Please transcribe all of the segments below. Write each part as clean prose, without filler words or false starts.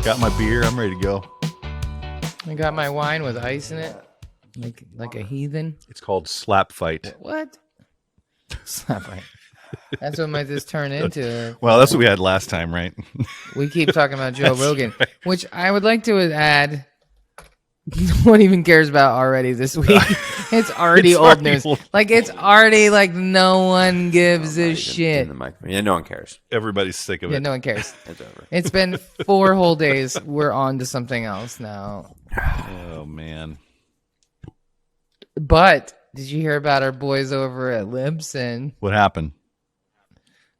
Got my beer. I'm ready to go. I got my wine with ice in it, like a heathen. It's called Slap Fight. What? Slap fight. That's what might this turn into. Well, that's what we had last time, right? We keep talking about Joe Rogan, which I would like to add. No one even cares about already this week. It's already old news. Like, it's already like no one gives a shit. Yeah, no one cares. Everybody's sick of it. Yeah, no one cares. It's over. It's been 4 whole days. We're on to something else now. Oh, man. But did you hear about our boys over at Lybsin? What happened?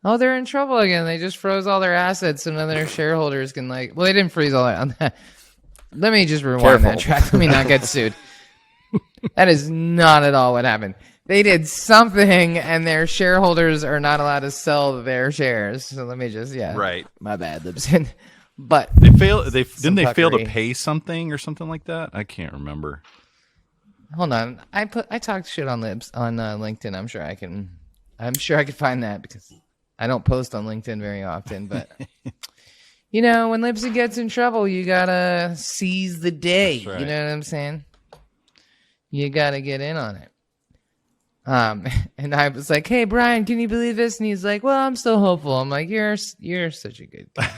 Oh, they're in trouble again. They just froze all their assets so none of their shareholders can well, they didn't freeze all that. Let me just rewind that track. Let me not get sued. That is not at all what happened. They did something, and their shareholders are not allowed to sell their shares. So let me just, Right. My bad, Lybsin. But They fail. Didn't they fail to pay something or something like that? I can't remember. Hold on. I talked shit on LinkedIn. I'm sure I can find that because I don't post on LinkedIn very often, but. You know, when Lybsin gets in trouble, you gotta seize the day. Right. You know what I'm saying? You gotta get in on it. And I was like, "Hey, Brian, can you believe this?" And he's like, "Well, I'm still hopeful." I'm like, "You're such a good guy."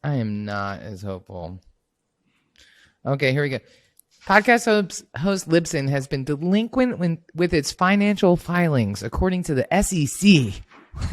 I am not as hopeful. Okay, here we go. Podcast host Lybsin has been delinquent with its financial filings, according to the SEC.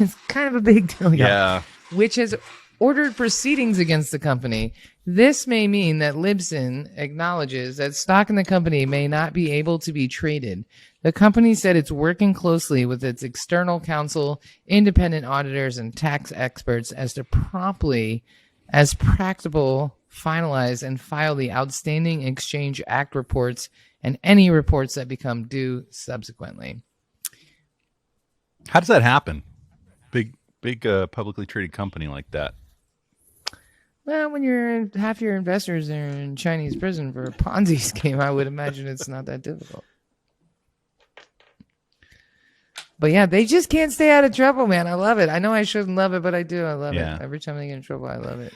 It's kind of a big deal, yeah. Which has ordered proceedings against the company. This may mean that Lybsin acknowledges that stock in the company may not be able to be traded. The company said it's working closely with its external counsel, independent auditors, and tax experts as to promptly, as practicable, finalize and file the outstanding Exchange Act reports and any reports that become due subsequently. How does that happen? Big publicly traded company like that. Well, when half your investors are in Chinese prison for a Ponzi scheme, I would imagine it's not that difficult. But yeah, they just can't stay out of trouble, man. I love it. I know I shouldn't love it, but I do. I love it. Every time they get in trouble, I love it.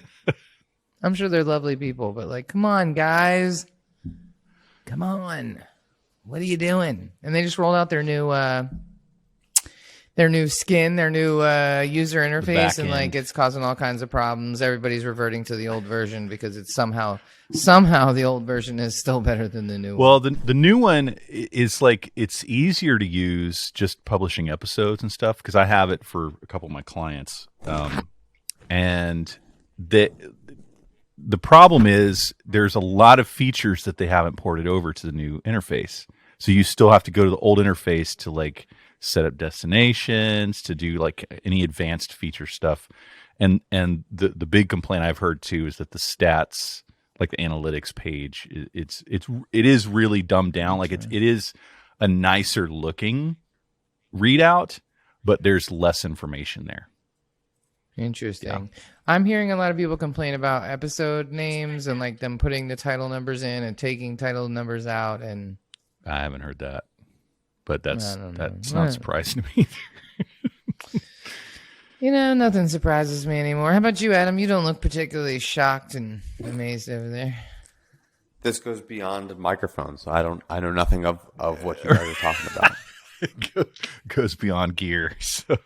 I'm sure they're lovely people, but like, come on, guys. Come on. What are you doing? And they just rolled out their new skin, their new user interface, and like it's causing all kinds of problems. Everybody's reverting to the old version because it's somehow the old version is still better than the new one. Well, the new one is like it's easier to use just publishing episodes and stuff because I have it for a couple of my clients. And the problem is there's a lot of features that they haven't ported over to the new interface. So you still have to go to the old interface to like set up destinations, to do like any advanced feature stuff. And the big complaint I've heard too is that the stats, like the analytics page, it is really dumbed down. Like it is a nicer looking readout, but there's less information there. Interesting. Yeah. I'm hearing a lot of people complain about episode names and like them putting the title numbers in and taking title numbers out. And I haven't heard that. But that's not surprising to me. You know, nothing surprises me anymore. How about you, Adam? You don't look particularly shocked and amazed over there. This goes beyond microphones. I know nothing of what you guys are talking about. It goes beyond gear. So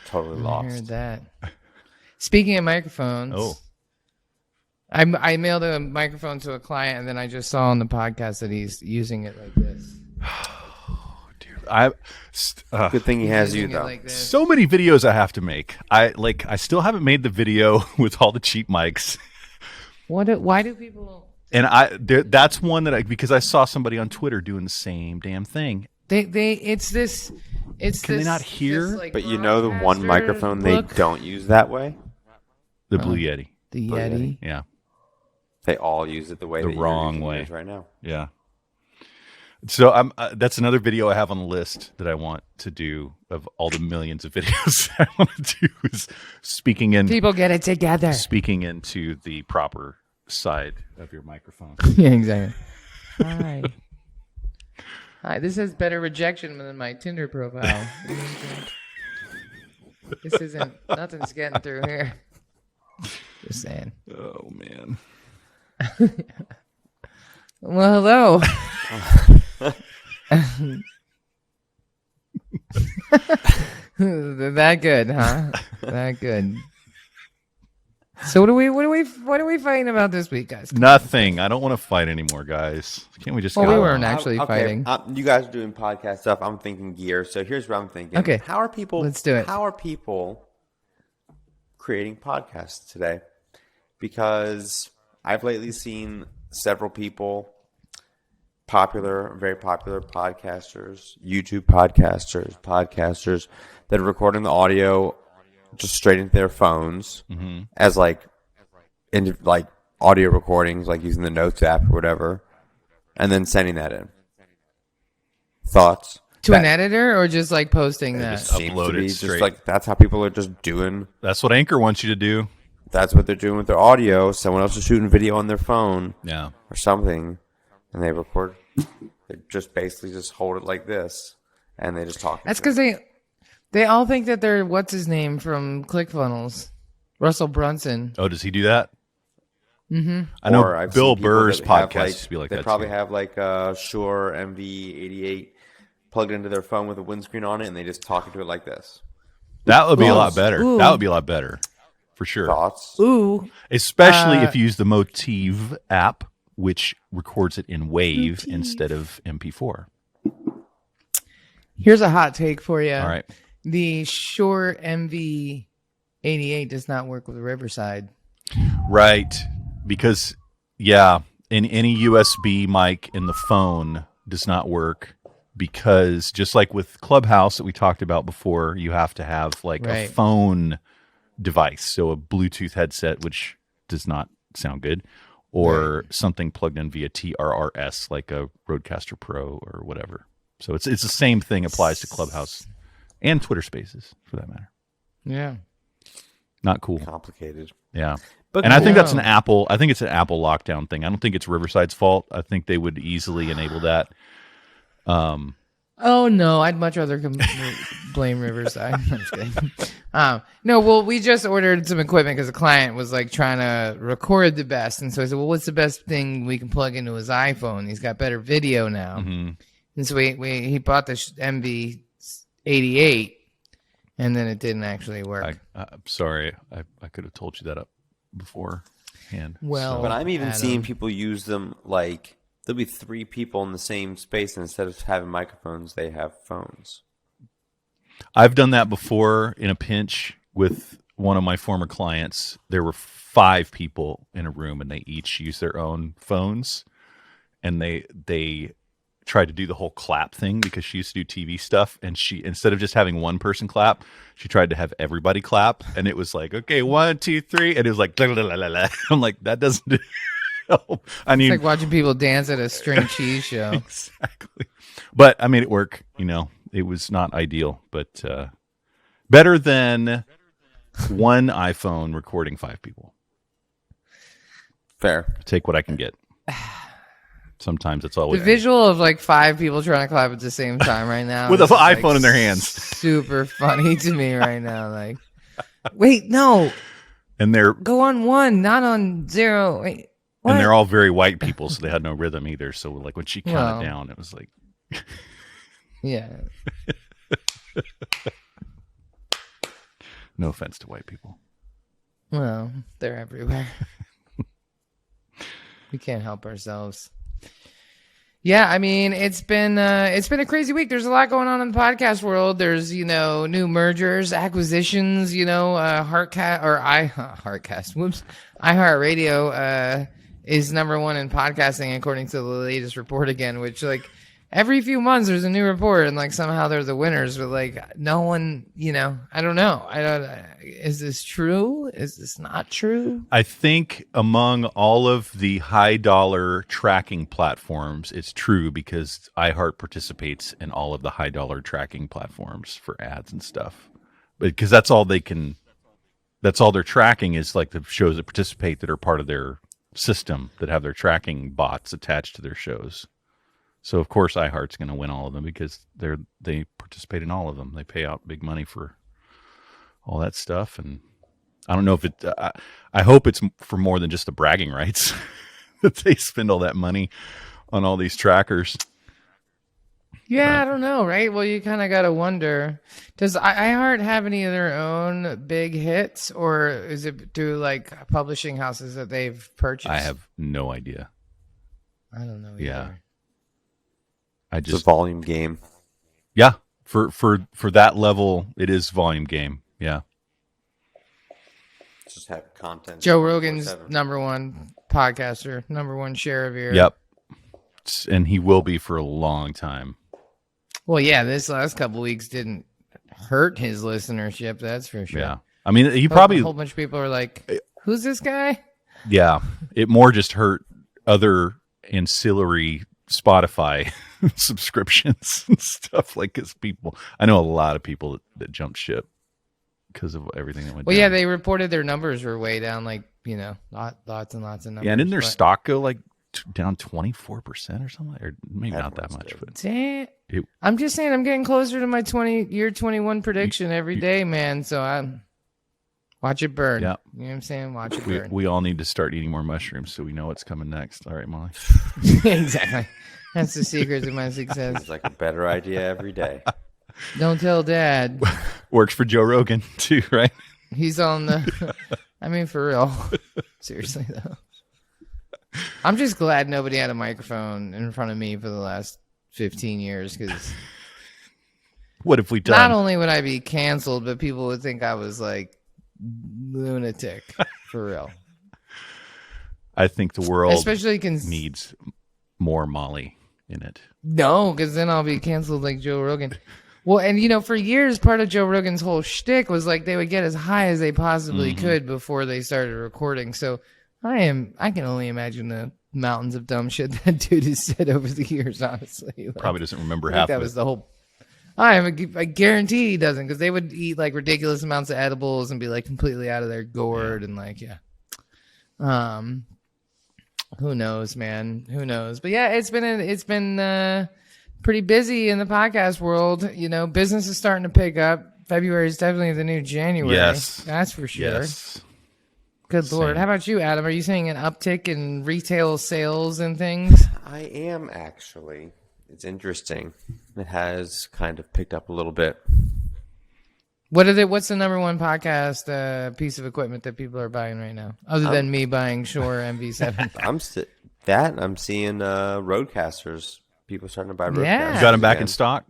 totally lost. I heard that. Speaking of microphones, I mailed a microphone to a client, and then I just saw on the podcast that he's using it like this. Oh, dude, good thing he has you though. Like so many videos I have to make. I still haven't made the video with all the cheap mics. Why do people? And that's one that because I saw somebody on Twitter doing the same damn thing. Can they not hear? But you know the one microphone they don't use that way? The Blue Yeti. The Yeti? Yeah. They all use it the way the wrong way right now. Yeah. So that's another video I have on the list that I want to do of all the millions of videos I want to do is speaking in. People get it together. Speaking into the proper side of your microphone. Yeah, exactly. Hi, this has better rejection than my Tinder profile. This isn't, nothing's getting through here. Just saying. Oh man. Well, hello. That good, huh? That good. So what are we fighting about this week, guys? Nothing. I don't want to fight anymore, guys. Can't we just Well, get we along? weren't actually fighting. You guys are doing podcast stuff. I'm thinking gear. So here's what I'm thinking. Okay. How are people? Let's do it. How are people creating podcasts today? Because I've lately seen several people, very popular podcasters, YouTube podcasters that are recording the audio just straight into their phones as like audio recordings, like using the Notes app or whatever, and then sending that in. Thoughts? To an editor or just like posting that? Just upload it straight. Just like that's how people are just doing. That's what Anchor wants you to do. That's what they're doing with their audio. Someone else is shooting video on their phone, Yeah. or something, and they record. They just basically just hold it like this, and they just talk. That's because they all think that they're what's his name from ClickFunnels, Russell Brunson. Oh, does he do that? Mm-hmm. I know I've Bill seen people Burr's that have, podcast used to be like they that. probably too. have like a Shure MV88 plugged into their phone with a windscreen on it, and they just talk into it like this. That would be a lot better. Ooh. That would be a lot better, for sure. Thoughts? Ooh. Especially if you use the Motive app, which records it in WAV instead of MP4. Here's a hot take for you. All right. The Shure MV88 does not work with Riverside. Right. Because, yeah, in any USB mic in the phone does not work because just like with Clubhouse that we talked about before, you have to have like a phone device. So a Bluetooth headset, which does not sound good, or something plugged in via TRRS like a Rodecaster Pro or whatever. So it's the same thing applies to Clubhouse and Twitter Spaces for that matter. Yeah. Not cool. Complicated. Yeah. But And I think cool. that's an Apple. I think it's an Apple lockdown thing. I don't think it's Riverside's fault. I think they would easily enable that. Oh no, I'd much rather blame Riverside. I'm just kidding. No, well, we just ordered some equipment because the client was like trying to record the best, and so I said, "Well, what's the best thing we can plug into his iPhone? He's got better video now." Mm-hmm. And so he bought the MV88, and then it didn't actually work. I'm sorry. I could have told you that up beforehand. Well, But I'm even Adam. seeing people use them like there'll be three people in the same space, and instead of having microphones, they have phones. I've done that before in a pinch with one of my former clients. There were 5 people in a room, and they each used their own phones, and they tried to do the whole clap thing because she used to do TV stuff, and she, instead of just having one person clap, she tried to have everybody clap, and it was like, okay, 1, 2, 3, and it was like, la, la, la, la, la. I'm like, that doesn't do. I mean, It's like watching people dance at a string cheese show. Exactly. But I made it work. You know, it was not ideal, but better than one iPhone recording 5 people. Fair. Take what I can get. Sometimes it's all The we visual of like 5 people trying to clap at the same time right now with an is just, iPhone like, in their hands, super funny to me right now. Like, wait, no, and they're go on 1, not on 0. Wait, what? and they're all very white people, so they had no rhythm either. So like when she counted Well. down, it was like, Yeah. no offense to white people. Well, they're everywhere. We can't help ourselves. Yeah, I mean, it's been a crazy week. There's a lot going on in the podcast world. There's, new mergers, acquisitions, Heartcast. Whoops. iHeartRadio is number 1 in podcasting according to the latest report again, which like every few months there's a new report and like somehow they're the winners, but like no one, I don't know. Is this true? Is this not true? I think among all of the high dollar tracking platforms, it's true because iHeart participates in all of the high dollar tracking platforms for ads and stuff. Because that's all they're tracking is like the shows that participate that are part of their system that have their tracking bots attached to their shows. So of course iHeart's going to win all of them because they participate in all of them. They pay out big money for all that stuff, and I don't know if it. I hope it's for more than just the bragging rights that they spend all that money on all these trackers. Yeah, I don't know, right? Well, you kind of got to wonder, does iHeart have any of their own big hits, or is it through like publishing houses that they've purchased? I have no idea. I don't know either. Yeah. I It's a just volume game. yeah, for that level, it is volume game. Yeah. Just have content. Joe Rogan's 24/7. #1 podcaster, #1 share of your. Yep. And he will be for a long time. Well, yeah, this last couple weeks didn't hurt his listenership. That's for sure. Yeah. I mean, he A probably whole bunch of people are like, "Who's this guy?" yeah. It more just hurt other ancillary Spotify subscriptions and stuff like because people. I know a lot of people that jumped ship because of everything that went Well, down. yeah, they reported their numbers were way down, like lots and lots of numbers. Yeah, and didn't their but- stock go like down 24% or something, or maybe not that Everyone's much? did. But Damn. It- I'm just saying, I'm getting closer to my 21 prediction every day, man. So I'm watch it burn. Yeah. You know what I'm saying? Watch it we burn. we all need to start eating more mushrooms so we know what's coming next. All right, Molly. Exactly. That's the secret to my success. It's like a better idea every day. Don't tell Dad. Works for Joe Rogan too, right? He's on the. I mean, for real. Seriously though. I'm just glad nobody had a microphone in front of me for the last 15 years because What have we not done? only would I be canceled, but people would think I was like lunatic for real. I think the world Especially needs more Molly in it. No, because then I'll be canceled like Joe Rogan. Well, and for years, part of Joe Rogan's whole shtick was like they would get as high as they possibly could before they started recording. So I can only imagine the mountains of dumb shit that dude has said over the years. Honestly, like, Probably doesn't remember I think half that of was it. the whole. I guarantee he doesn't, because they would eat like ridiculous amounts of edibles and be like completely out of their gourd and like who knows, man? Who knows? But yeah, it's been pretty busy in the podcast world. Business is starting to pick up. February is definitely the new January. Yes. That's for sure. Yes. Good Lord. Same. How about you, Adam? Are you seeing an uptick in retail sales and things? I am actually. It's interesting. It has kind of picked up a little bit. What's the #1 podcast piece of equipment that people are buying right now? Other than me buying Shure MV7. I'm seeing Roadcasters. People starting to buy Roadcasters. Yeah. You got them back in again. stock?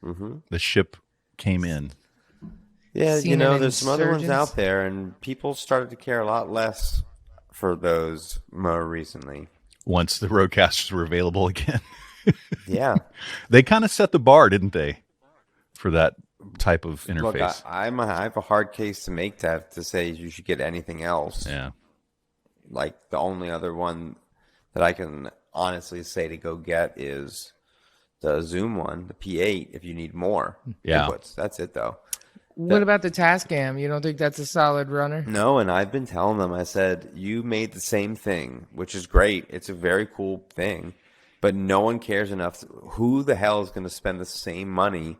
Mm-hmm. The ship came in. Yeah, Seen an there's some other ones insurgence. out there, and people started to care a lot less for those more recently. Once the Roadcasters were available again. Yeah. They kind of set the bar, didn't they? For that type of interface. Look, I have a hard case to make to say you should get anything else. Yeah. Like the only other one that I can honestly say to go get is the Zoom one, the P8, if you need more Yeah. inputs. That's it, though. What about the Tascam? You don't think that's a solid runner? No, and I've been telling them, I said, you made the same thing, which is great. It's a very cool thing, but no one cares enough. Who the hell is going to spend the same money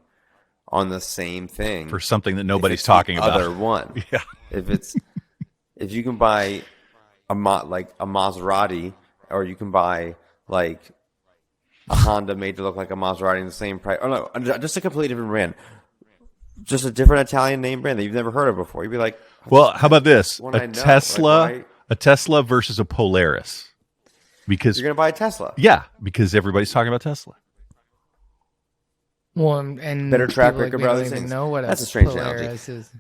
on the same thing For something that if nobody's it's talking the about. other one? Yeah. If you can buy a Maserati, or you can buy like a Honda made to look like a Maserati in the same price. Oh no, just a completely different brand. Just a different Italian name brand that you've never heard of before. You'd be like, Well, how about this? One I A know, Tesla, like, why- a Tesla versus a Polaris. Because you're going to buy a Tesla. yeah, because everybody's talking about Tesla. Well, and Better track people record, we but don't other even things. know what That's a strange Polaris is.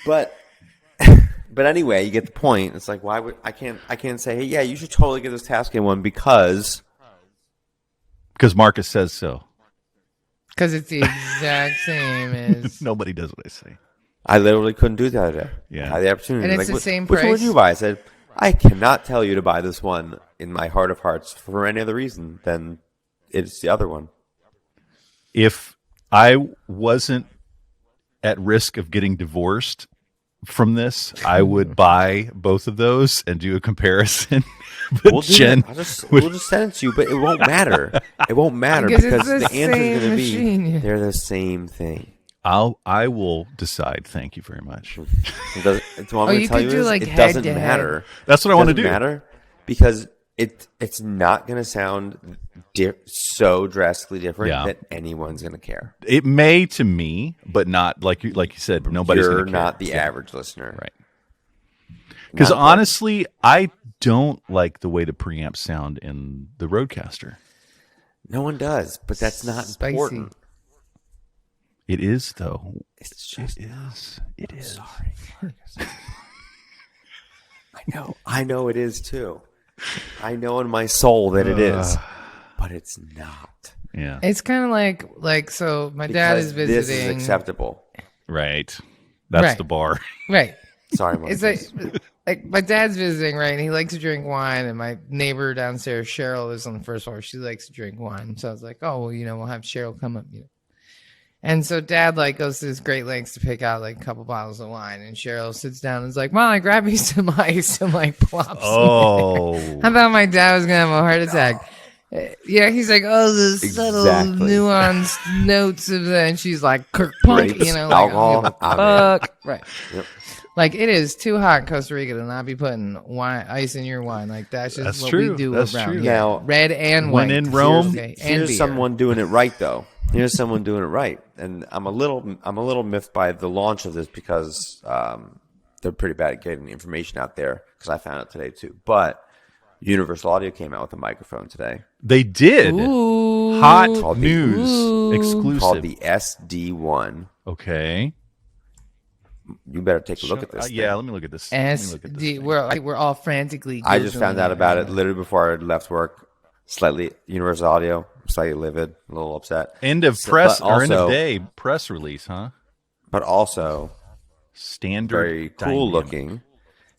But anyway, you get the point. It's like, why would I can't say, hey, yeah, you should totally get this Tascam one because Marcus says so. Because it's the exact same as. Nobody does what I say. I literally couldn't do it the other day. Yeah. I had the opportunity. And it's Like, the same Which one would price? you buy? I said, I cannot tell you to buy this one in my heart of hearts for any other reason than it's the other one. If I wasn't at risk of getting divorced from this, I would buy both of those and do a comparison. But We'll do Jen, that. We'll just send it to you, but it won't matter. It won't matter Because because it's the the answer is same going to be machine. they're the same thing. I will decide. Thank you very much. You could do like it doesn't head-to-head. matter. That's what I want to do. It doesn't matter because it's not going to sound so drastically different that anyone's going to care. It may to me, but not like you said. Nobody's going to care. You're not the average listener, right? Because honestly, I don't like the way the preamps sound in the Rodecaster. No one does, but that's not important. It is, though. It's just It is. Sorry. I know it is too. I know in my soul that it is, but it's not. Yeah. It's kind of like so. My dad is visiting. This is acceptable, right? That's the bar, right? Sorry, Mike. It's like my dad's visiting, right? And he likes to drink wine. And my neighbor downstairs, Cheryl, is on the first floor. She likes to drink wine, so I was like, oh, well, we'll have Cheryl come up, And so Dad goes to his great lengths to pick out a couple bottles of wine, and Cheryl sits down and is like, "Molly, grab me some ice," and plops. Oh, I thought my dad was gonna have a heart attack. Yeah, he's like, "Oh, the subtle, nuanced notes of that," and she's like, "Kirk punk," alcohol, fuck, right? Yep. It is too hot in Costa Rica to not be putting ice in your wine. That's what true. we do That's around true. here. Now, red and white. When in Rome, here's someone doing it right, though. Here's someone doing it right, and I'm a little miffed by the launch of this because they're pretty bad at getting the information out there. Because I found it today too. But Universal Audio came out with a microphone today. They did. Ooh. Hot news exclusive Called the SD1. Okay. You better take a look at this. Yeah, let me look at this. SD. We're all frantically. I just found out about it literally before I left work. Slightly Universal Audio, slightly livid, a little upset. End of press or end of day press release, huh? But also standard, very cool looking,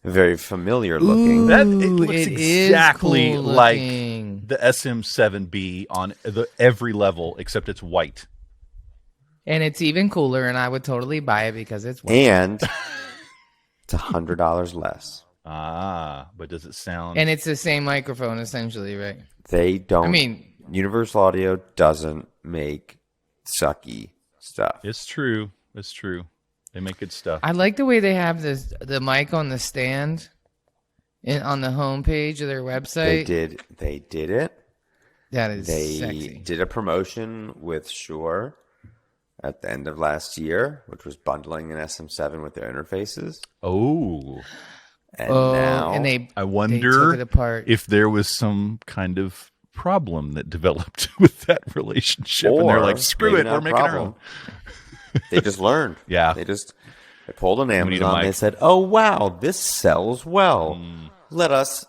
very familiar looking. It looks exactly cool like looking. the SM7B on every level, except it's white. And it's even cooler, and I would totally buy it because it's white. And it's $100 less. But does it sound? And it's the same microphone, essentially, right? They don't. I mean, Universal Audio doesn't make sucky stuff. It's true. It's true. They make good stuff. I like the way they have the mic on the stand on the homepage of their website. They did it. That is They sexy. did a promotion with Shure at the end of last year, which was bundling an SM7 with their interfaces. Oh. And now I took wonder it apart. if there was some kind of problem that developed with that relationship, and they're like, "Screw it, we're making our own." They just learned. Yeah, they pulled an Amazon. They said, "Oh wow, this sells well. Let us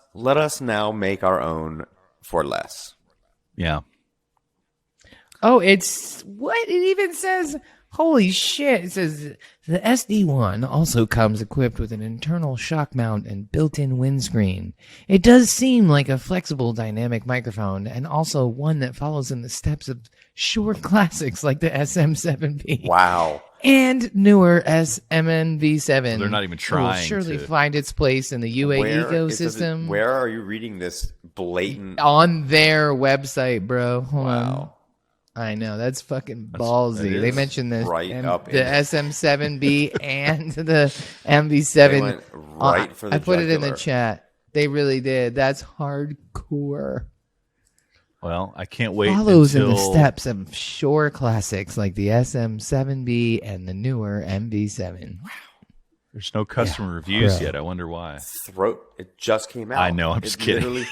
now make our own for less." Yeah. Oh, it's what it even says. Holy shit. It says the SD1 also comes equipped with an internal shock mount and built-in windscreen. It does seem like a flexible dynamic microphone and also one that follows in the steps of Shure classics like the SM7B. Wow. And newer SMNV7. So they're not even trying will surely to find its place in the UA ecosystem. Where are you reading this blatant? On their website, bro. Hold Wow. on. I know, that's fucking ballsy. They mentioned this, right up the SM7B and the MV7. They went right for the I put it in the jugular. chat. They really did. That's hardcore. Well, I can't wait. Follows in the steps of Shure classics like the SM7B and the newer MV7. Wow. There's no customer reviews yet. I wonder why. It just came out. I know. I'm just kidding.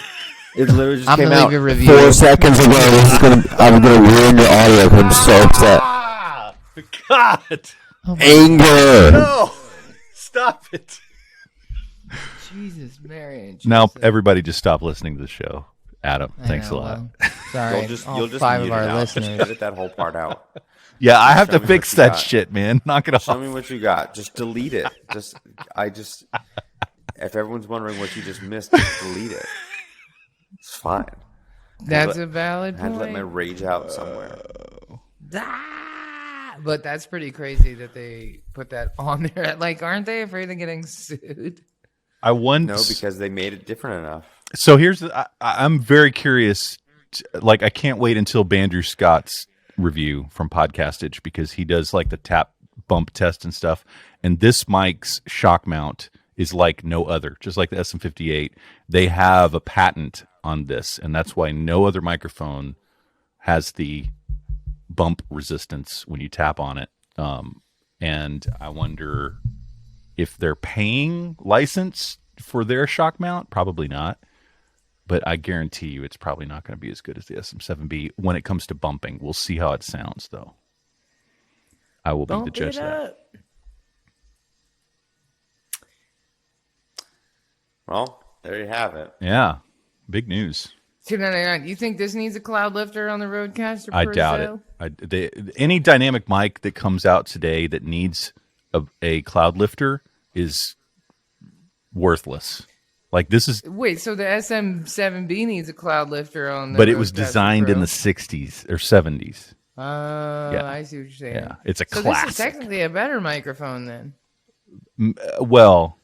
It literally just I'm came gonna out leave a review. 4 seconds ago. I'm gonna ruin your audio. I'm so upset. God. Anger. No. Stop it. Jesus, Mary. And Now Jesus. everybody just stop listening to the show. Adam, thanks a lot. Well, sorry. You'll just all 5 mute of our it out. listeners. Just edit that whole part out. Yeah, I have to Show me fix what you that got. shit, man. Knock it off. Show me what you got. Just delete it. If everyone's wondering what you just missed, just delete it. It's fine. That's a valid I had to let my point. rage out somewhere. But that's pretty crazy that they put that on there. Like, aren't they afraid of getting sued? I wonder. No, because they made it different enough. So here's I'm very curious. I can't wait until Bandrew Scott's review from Podcastage, because he does like the tap bump test and stuff. And this mic's shock mount is like no other, just like the SM58. They have a patent on this, and that's why no other microphone has the bump resistance when you tap on it. And I wonder if they're paying license for their shock mount. Probably not. But I guarantee you it's probably not going to be as good as the SM7B when it comes to bumping. We'll see how it sounds, though. I will be the judge of that. Well, there you have it. Yeah. Big news. $299. You think this needs a cloud lifter on the Rodecaster? I doubt it. Any dynamic mic that comes out today that needs a cloud lifter is worthless. Like this is wait, so the SM7B needs a cloud lifter on the but it was Rodecaster designed Pro. in the 60s or 70s. Yeah. I see what you're saying. Yeah, it's a so classic. This is technically a better microphone then. Well,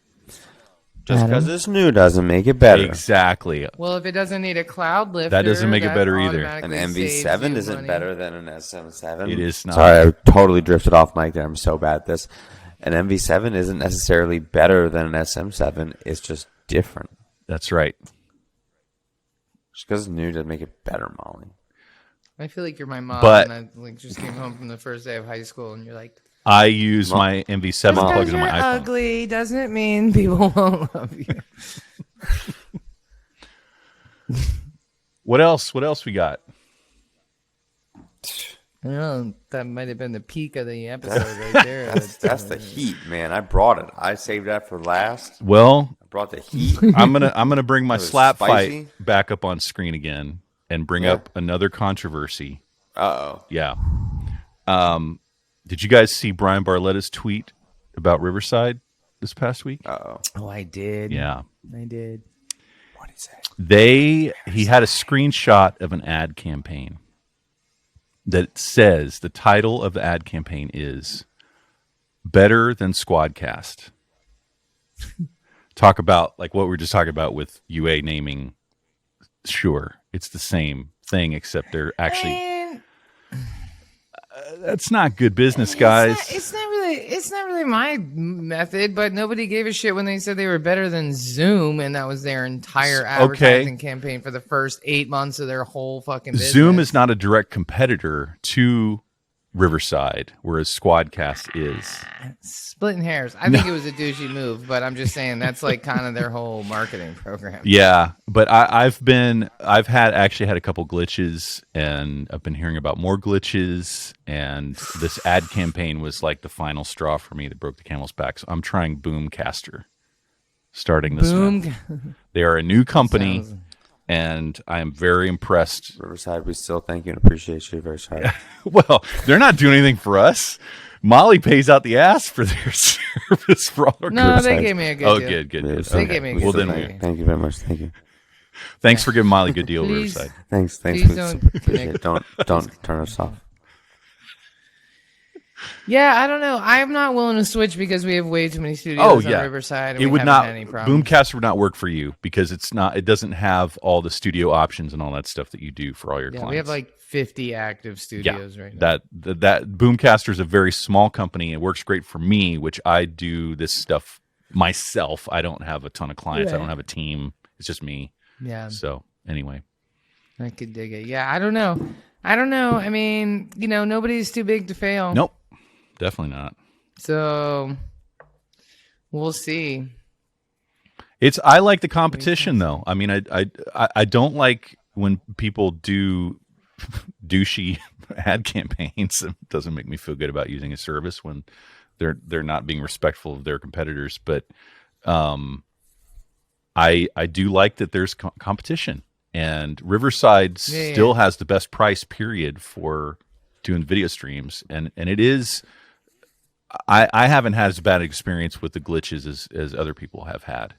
just because it's new doesn't make it better. Exactly. Well, if it doesn't need a cloud lifter, that doesn't make it better either. An MV7 isn't better than an SM7. It is not. Sorry, I totally drifted off mic there. I'm so bad at this. An MV7 isn't necessarily better than an SM7. It's just different. That's right. Just because it's new doesn't make it better, Molly. I feel like you're my mom, But- and I just came home from the first day of high school, and you're like, I use my MV7 plug because into you're my iPhone. ugly doesn't mean people won't love you. What else? What else we got? I don't know, that might have been the peak of the episode right there. That's the heat, man. I brought it. I saved that for last. Well, I brought the heat. I'm gonna bring my It was slap spicy. fight back up on screen again and bring up another controversy. Uh-oh. Yeah. Did you guys see Brian Barletta's tweet about Riverside this past week? Uh-oh. Oh, I did. Yeah. I did. What did he say? He had a screenshot of an ad campaign that says the title of the ad campaign is Better Than Squadcast. Talk about like what we were just talking about with UA naming. Sure, it's the same thing, except they're actually that's not good business, guys. It's not really my method, but nobody gave a shit when they said they were better than Zoom, and that was their entire advertising campaign for the first 8 months of their whole fucking business. Zoom is not a direct competitor to Riverside, whereas Squadcast is. Splitting hairs. I think it was a douchey move, but I'm just saying that's like kind of their whole marketing program. Yeah, but I've actually had a couple glitches, and I've been hearing about more glitches, and this ad campaign was like the final straw for me that broke the camel's back. So I'm trying Boomcaster starting this month. They are a new company, and I am very impressed. Riverside, we still thank you and appreciate you. Very sorry. Well, they're not doing anything for us. Molly pays out the ass for their service for all our No, groups. they gave me a good deal. Good. Yes, They Okay. gave me a we good still deal. thank you very much. Thank you. Thanks for giving Molly a good deal, Please. Riverside. Thanks. Please We don't appreciate it. Don't turn us off. Yeah, I don't know. I'm not willing to switch because we have way too many studios Oh on yeah, Riverside. And it we would haven't not. had any problems. Boomcaster would not work for you because it doesn't have all the studio options and all that stuff that you do for all your clients. We have like 50 active studios right now. That Boomcaster is a very small company. It works great for me, which I do this stuff myself. I don't have a ton of clients. I don't have a team. It's just me. Yeah. So anyway, I could dig it. Yeah, I don't know. I mean, nobody's too big to fail. nope, definitely not. So we'll see. I like the competition though. I mean, I don't like when people do douchey ad campaigns. It doesn't make me feel good about using a service when they're not being respectful of their competitors. But I do like that there's competition, and Riverside still has the best price period for doing video streams, and it is. I haven't had as bad an experience with the glitches as other people have had.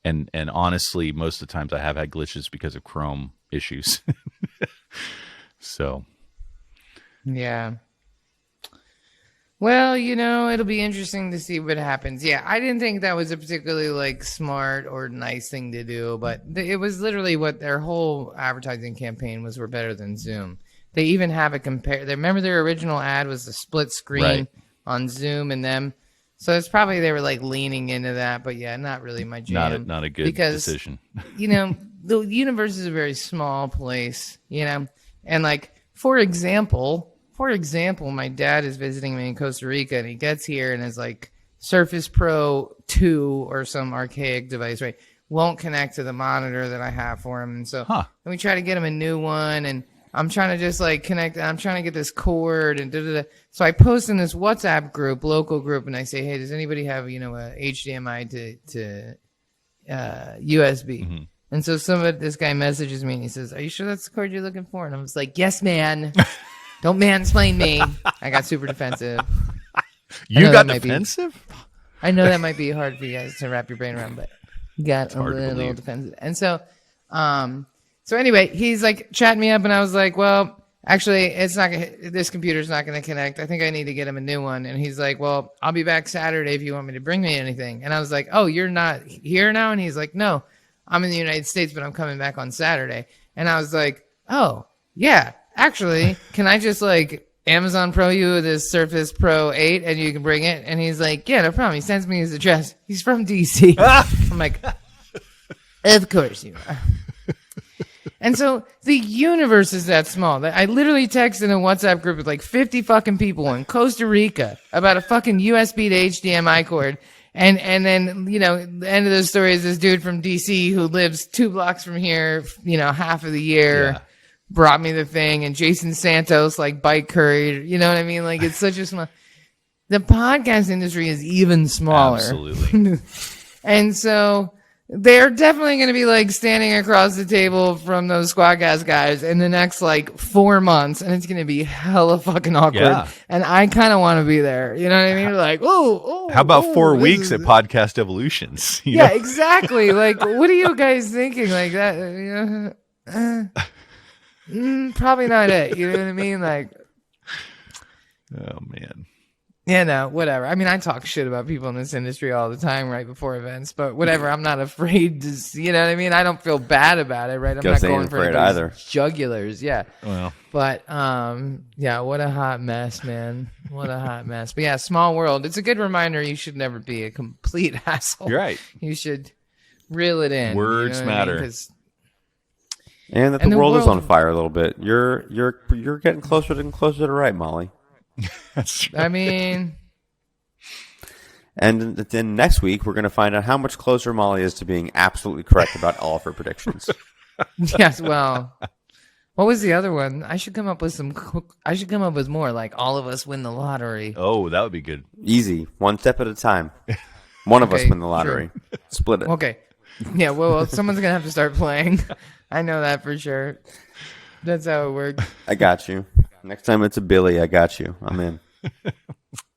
And honestly, most of the times I have had glitches because of Chrome issues. So. Yeah. Well, it'll be interesting to see what happens. Yeah, I didn't think that was a particularly smart or nice thing to do, but it was literally what their whole advertising campaign was. We're better than Zoom. They even have a compare. Remember their original ad was the split screen Right. on Zoom and them. So it's probably they were like leaning into that, but yeah, not really my jam. Not a good because, decision. The universe is a very small place, and like for example, my dad is visiting me in Costa Rica, and he gets here and is like Surface Pro 2 or some archaic device, right? Won't connect to the monitor that I have for him, and so then we try to get him a new one, and I'm trying to just like connect. I'm trying to get this cord and da. So I post in this WhatsApp group, local group, and I say, hey, does anybody have a HDMI to USB? Mm-hmm. And so this guy messages me and he says, are you sure that's the cord you're looking for? And I was like, yes, man. Don't mansplain me. I got super defensive. You got defensive? I know that might be hard for you guys to wrap your brain around, but you got a little defensive. And so, so anyway, he's like chatting me up, and I was like, well, actually, this computer's not going to connect. I think I need to get him a new one. And he's like, well, I'll be back Saturday if you want me to bring me anything. And I was like, oh, you're not here now? And he's like, no, I'm in the United States, but I'm coming back on Saturday. And I was like, oh, yeah, actually, can I just like Amazon Pro you this Surface Pro 8 and you can bring it? And he's like, yeah, no problem. He sends me his address. He's from DC. I'm like, of course you are. And so the universe is that small. I literally texted in a WhatsApp group with like 50 fucking people in Costa Rica about a fucking USB to HDMI cord. And then, the end of the story is this dude from DC who lives 2 blocks from here, half of the year, brought me the thing. And Jason Santos, like, bike courier. You know what I mean? Like, it's such a small. The podcast industry is even smaller. Absolutely. And so they're definitely going to be like standing across the table from those Squadcast guys in the next like 4 months, and it's going to be hella fucking awkward. Yeah. And I kind of want to be there. You know what I mean? Like, how about 4 weeks at Podcast Evolutions? Yeah, exactly. Like, what are you guys thinking? Like that? Probably not it. You know what I mean? Like, oh man. Yeah, no, whatever. I mean, I talk shit about people in this industry all the time right before events, but whatever. I'm not afraid to, you know what I mean? I don't feel bad about it, right? I'm not going for either jugulars, yeah. Well. But, yeah, what a hot mess, man. What a hot mess. But yeah, small world. It's a good reminder you should never be a complete asshole. You're right. You should reel it in. Words matter. I mean? And that the world is on fire a little bit. You're getting closer and closer to right, Molly. That's true. I mean, and then next week we're going to find out how much closer Molly is to being absolutely correct about all of her predictions. Yes. Well, what was the other one? I should come up with more. Like all of us win the lottery. Oh, that would be good. Easy, one step at a time. One of us win the lottery. Sure. Split it. Okay. Yeah. Well, someone's gonna have to start playing. I know that for sure. That's how it works. I got you. Next time it's a Billy, I got you. I'm in.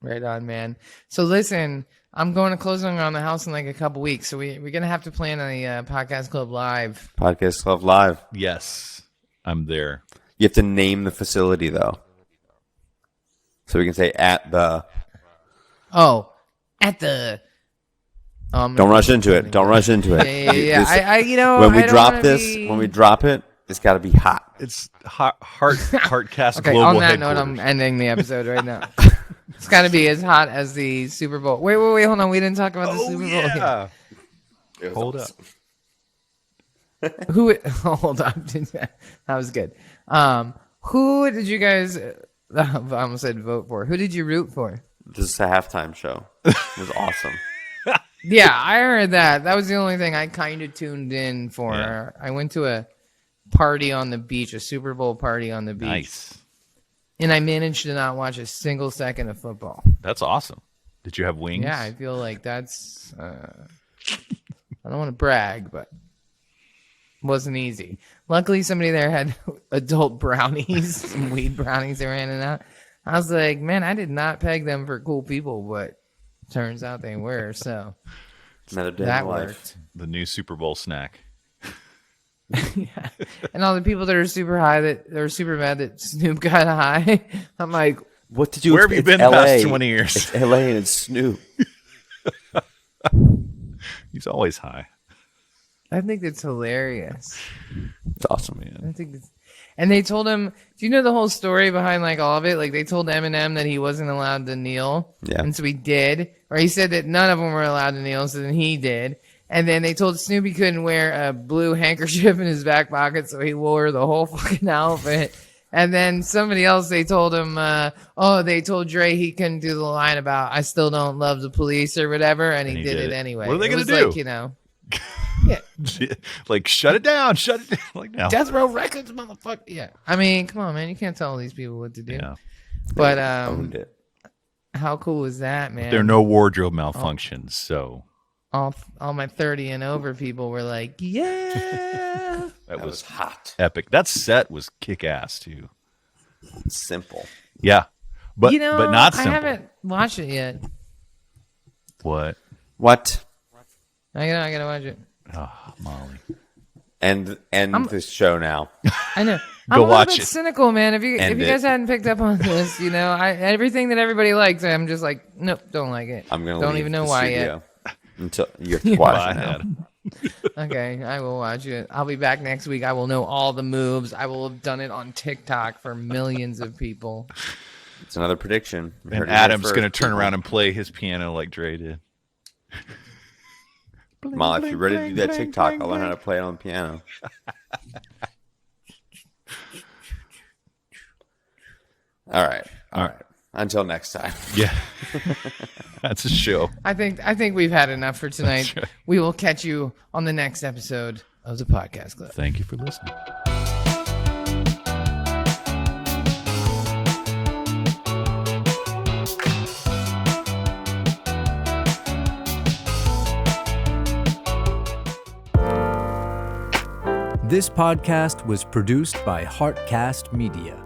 Right on, man. So listen, I'm going to closing on the house in like a couple weeks, so we're gonna have to plan a Podcast Club Live. Podcast Club Live. Yes, I'm there. You have to name the facility though, so we can say at the. Oh, at the. Don't rush into it. Don't rush into it. Yeah. When we drop it, it's got to be hot. It's Heartcast okay, Global on that headquarters. note, I'm ending the episode right now. It's got to be as hot as the Super Bowl. Wait, hold on. We didn't talk about the Super Bowl. Yeah. Hold up. Hold up. That was good. Who did you guys, I almost said vote for. Who did you root for? Just a halftime show. It was awesome. Yeah, I heard that. That was the only thing I kind of tuned in for. Yeah. I went to a party on the beach, a Super Bowl party on the beach. Nice. And I managed to not watch a single second of football. That's awesome. Did you have wings? Yeah, I feel like that's, I don't want to brag, but it wasn't easy. Luckily, somebody there had adult brownies, some weed brownies they were handing out. I was like, man, I did not peg them for cool people, but turns out they were, so another day that in life. Worked. The new Super Bowl snack. Yeah. And all the people that are super high they're super mad that Snoop got high. I'm like, what did you? Where have you been the past 20 years? It's LA and it's Snoop. He's always high. I think it's hilarious. It's awesome, man. And they told him, do you know the whole story behind like all of it? Like they told Eminem that he wasn't allowed to kneel. Yeah. And so he did. Or he said that none of them were allowed to kneel, so then he did. And then they told Snoopy couldn't wear a blue handkerchief in his back pocket, so he wore the whole fucking outfit. And then somebody else, they told him, they told Dre he couldn't do the line about I still don't love the police or whatever, and he did it anyway. What are they going to do? do? Like, yeah. Like, shut it down. Like, now. Death Row Records, motherfucker. Yeah. I mean, come on, man. You can't tell all these people what to do. Yeah. But Owned it. how cool is that, man? There are no wardrobe malfunctions, so. All my 30 and over people were like, yeah. That was hot. Epic. That set was kick-ass, too. Simple. Yeah. But, You know, but not simple. I haven't watched it yet. What? What? I gotta watch it. Oh, Molly. End this show now. I know. Go I'm a little watch bit it. cynical, man. If you End guys it. hadn't picked up on this, you know, everything that everybody likes, I'm just like, nope, don't like it. I'm gonna don't leave even know the why studio until you have Yeah. to watch Bye, it now. Adam. yet. Okay, I will watch it. I'll be back next week. I will know all the moves. I will have done it on TikTok for millions of people. It's another prediction. You heard And it here Adam's first, going to turn people. around and play his piano like Dre did. Molly, if you're ready to do that TikTok, I'll learn how to play it on the piano. All right. Until next time. Yeah. That's a show. I think we've had enough for tonight. That's right. We will catch you on the next episode of the Podcast Club. Thank you for listening. This podcast was produced by Heartcast Media.